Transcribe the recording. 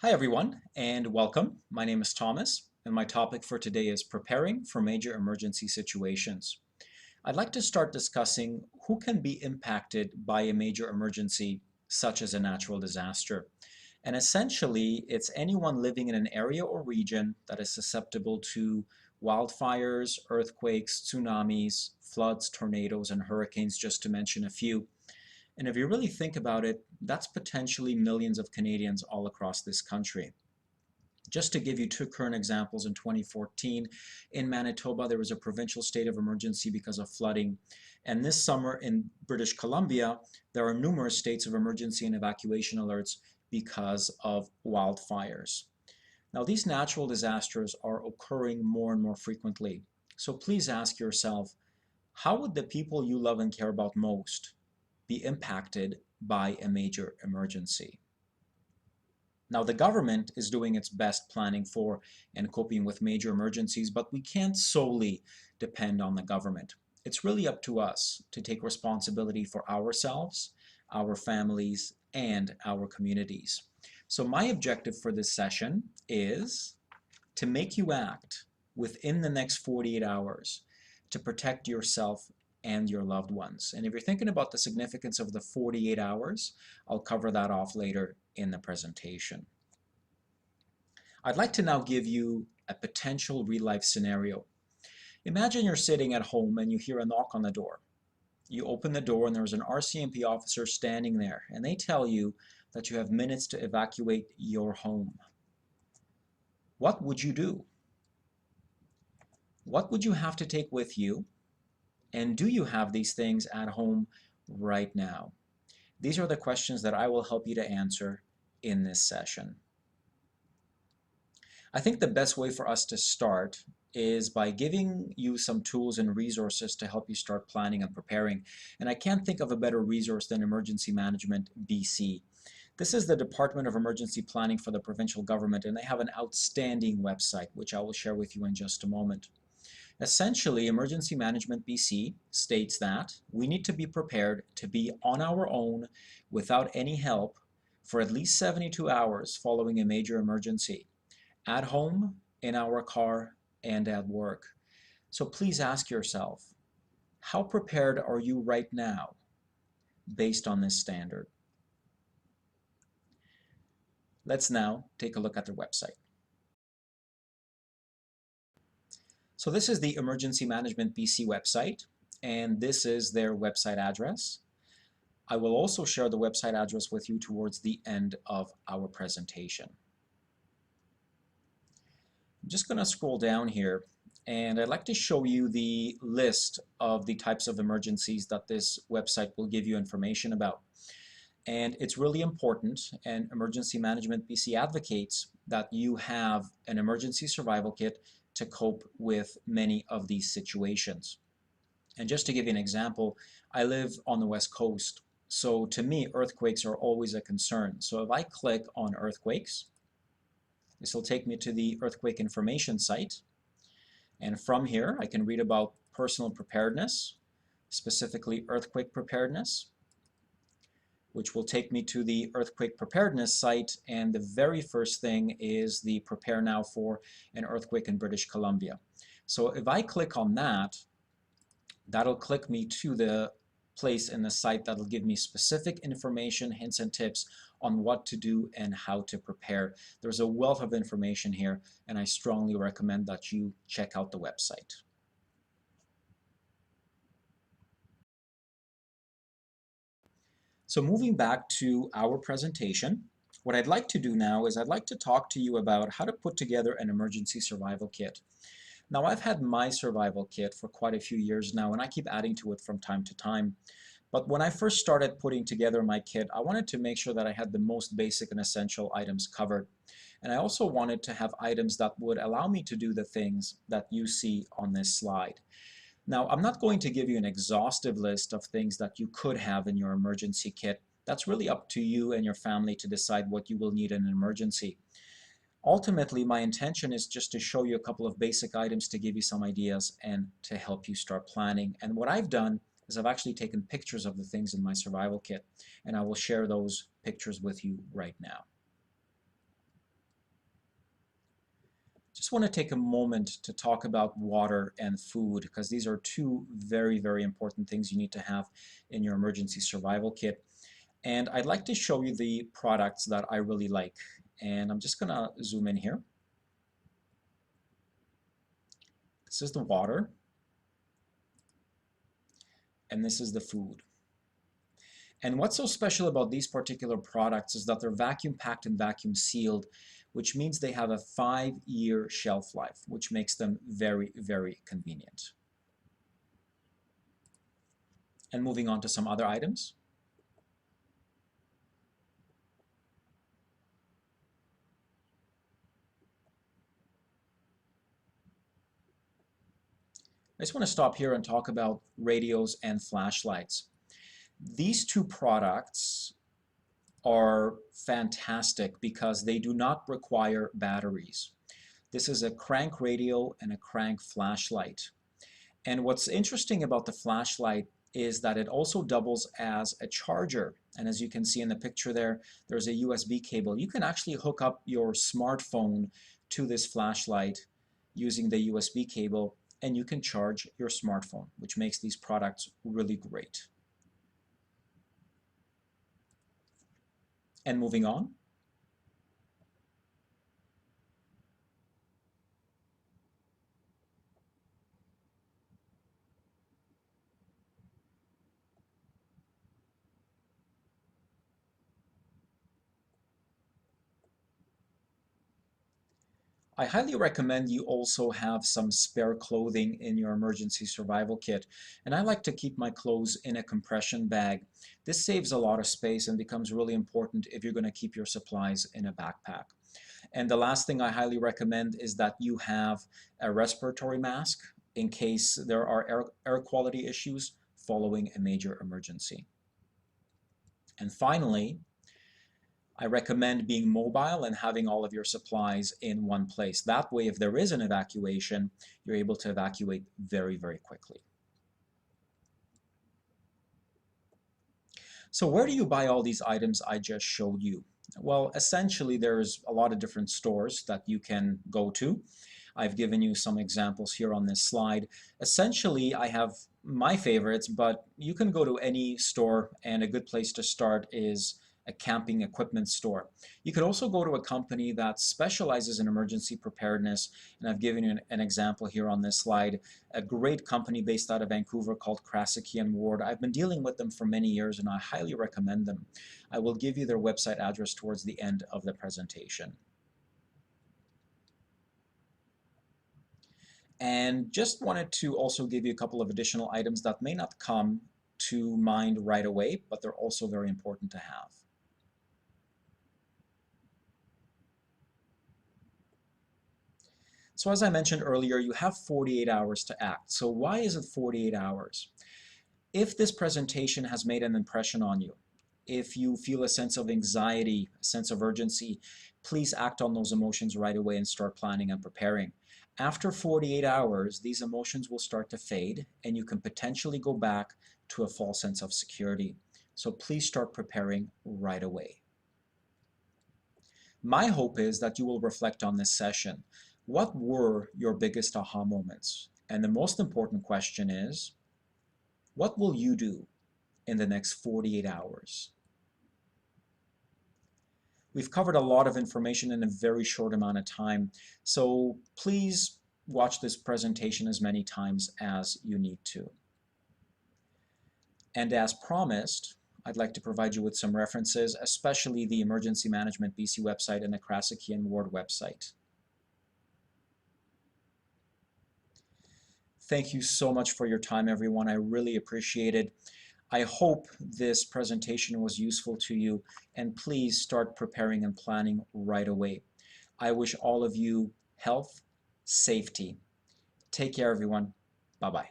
Hi everyone, and welcome. My name is Thomas, and my topic for today is preparing for major emergency situations. I'd like to start discussing who can be impacted by a major emergency, such as a natural disaster. And essentially, it's anyone living in an area or region that is susceptible to wildfires, earthquakes, tsunamis, floods, tornadoes, and hurricanes, just to mention a few. And if you really think about it, that's potentially millions of Canadians all across this country. Just to give you two current examples, in 2014 in Manitoba there was a provincial state of emergency because of flooding, and this summer in British Columbia there are numerous states of emergency and evacuation alerts because of wildfires. Now these natural disasters are occurring more and more frequently, so please ask yourself, how would the people you love and care about most be impacted by a major emergency? Now, the government is doing its best planning for and coping with major emergencies, but we can't solely depend on the government. It's really up to us to take responsibility for ourselves, our families, and our communities. So my objective for this session is to make you act within the next 48 hours to protect yourself and your loved ones. And if you're thinking about the significance of the 48 hours, I'll cover that off later in the presentation. I'd like to now give you a potential real-life scenario. Imagine you're sitting at home and you hear a knock on the door. You open the door and there's an RCMP officer standing there, and they tell you that you have minutes to evacuate your home. What would you do? What would you have to take with you? And do you have these things at home right now? These are the questions that I will help you to answer in this session. I think the best way for us to start is by giving you some tools and resources to help you start planning and preparing. And I can't think of a better resource than Emergency Management BC. This is the Department of Emergency Planning for the provincial government, and they have an outstanding website, which I will share with you in just a moment. Essentially, Emergency Management BC states that we need to be prepared to be on our own without any help for at least 72 hours following a major emergency, at home, in our car, and at work. So please ask yourself, how prepared are you right now based on this standard? Let's now take a look at their website. So this is the Emergency Management BC website, and this is their website address. I will also share the website address with you towards the end of our presentation. I'm just going to scroll down here, and I'd like to show you the list of the types of emergencies that this website will give you information about. And it's really important, and Emergency Management BC advocates that you have an emergency survival kit to cope with many of these situations. And just to give you an example, I live on the West Coast, so to me earthquakes are always a concern. So if I click on earthquakes, this will take me to the earthquake information site, and from here I can read about personal preparedness, specifically earthquake preparedness, which will take me to the earthquake preparedness site, and the very first thing is the Prepare Now for an earthquake in British Columbia. So if I click on that, that'll click me to the place in the site that'll give me specific information, hints and tips on what to do and how to prepare. There's a wealth of information here, and I strongly recommend that you check out the website. So moving back to our presentation, what I'd like to do now is I'd like to talk to you about how to put together an emergency survival kit. Now, I've had my survival kit for quite a few years now, and I keep adding to it from time to time. But when I first started putting together my kit, I wanted to make sure that I had the most basic and essential items covered. And I also wanted to have items that would allow me to do the things that you see on this slide. Now, I'm not going to give you an exhaustive list of things that you could have in your emergency kit. That's really up to you and your family to decide what you will need in an emergency. Ultimately, my intention is just to show you a couple of basic items to give you some ideas and to help you start planning. And what I've done is I've actually taken pictures of the things in my survival kit, and I will share those pictures with you right now. Just want to take a moment to talk about water and food because these are two very, very important things you need to have in your emergency survival kit. And I'd like to show you the products that I really like. And I'm just going to zoom in here. This is the water, and this is the food. And what's so special about these particular products is that they're vacuum packed and vacuum sealed, which means they have a 5-year shelf life, which makes them very, very convenient. And moving on to some other items. I just want to stop here and talk about radios and flashlights. These two products are fantastic because they do not require batteries. This is a crank radio and a crank flashlight. And what's interesting about the flashlight is that it also doubles as a charger. And as you can see in the picture there, there's a USB cable. You can actually hook up your smartphone to this flashlight using the USB cable, and you can charge your smartphone, which makes these products really great. And moving on. I highly recommend you also have some spare clothing in your emergency survival kit. And I like to keep my clothes in a compression bag. This saves a lot of space and becomes really important if you're going to keep your supplies in a backpack. And the last thing I highly recommend is that you have a respiratory mask in case there are air quality issues following a major emergency. And finally, I recommend being mobile and having all of your supplies in one place. That way, if there is an evacuation, you're able to evacuate very, very quickly. So where do you buy all these items I just showed you? Well, essentially, there's a lot of different stores that you can go to. I've given you some examples here on this slide. Essentially, I have my favorites, but you can go to any store, and a good place to start is a camping equipment store. You could also go to a company that specializes in emergency preparedness, and I've given you an example here on this slide. A great company based out of Vancouver called Krasicki & Ward. I've been dealing with them for many years, and I highly recommend them. I will give you their website address towards the end of the presentation. And just wanted to also give you a couple of additional items that may not come to mind right away, but they're also very important to have. So as I mentioned earlier, you have 48 hours to act. So why is it 48 hours? If this presentation has made an impression on you, if you feel a sense of anxiety, a sense of urgency, please act on those emotions right away and start planning and preparing. After 48 hours, these emotions will start to fade and you can potentially go back to a false sense of security. So please start preparing right away. My hope is that you will reflect on this session. What were your biggest aha moments? And the most important question is, what will you do in the next 48 hours? We've covered a lot of information in a very short amount of time, so please watch this presentation as many times as you need to. And as promised, I'd like to provide you with some references, especially the Emergency Management BC website and the Krasicki & Ward website. Thank you so much for your time, everyone. I really appreciate it. I hope this presentation was useful to you, and please start preparing and planning right away. I wish all of you health, safety. Take care, everyone. Bye-bye.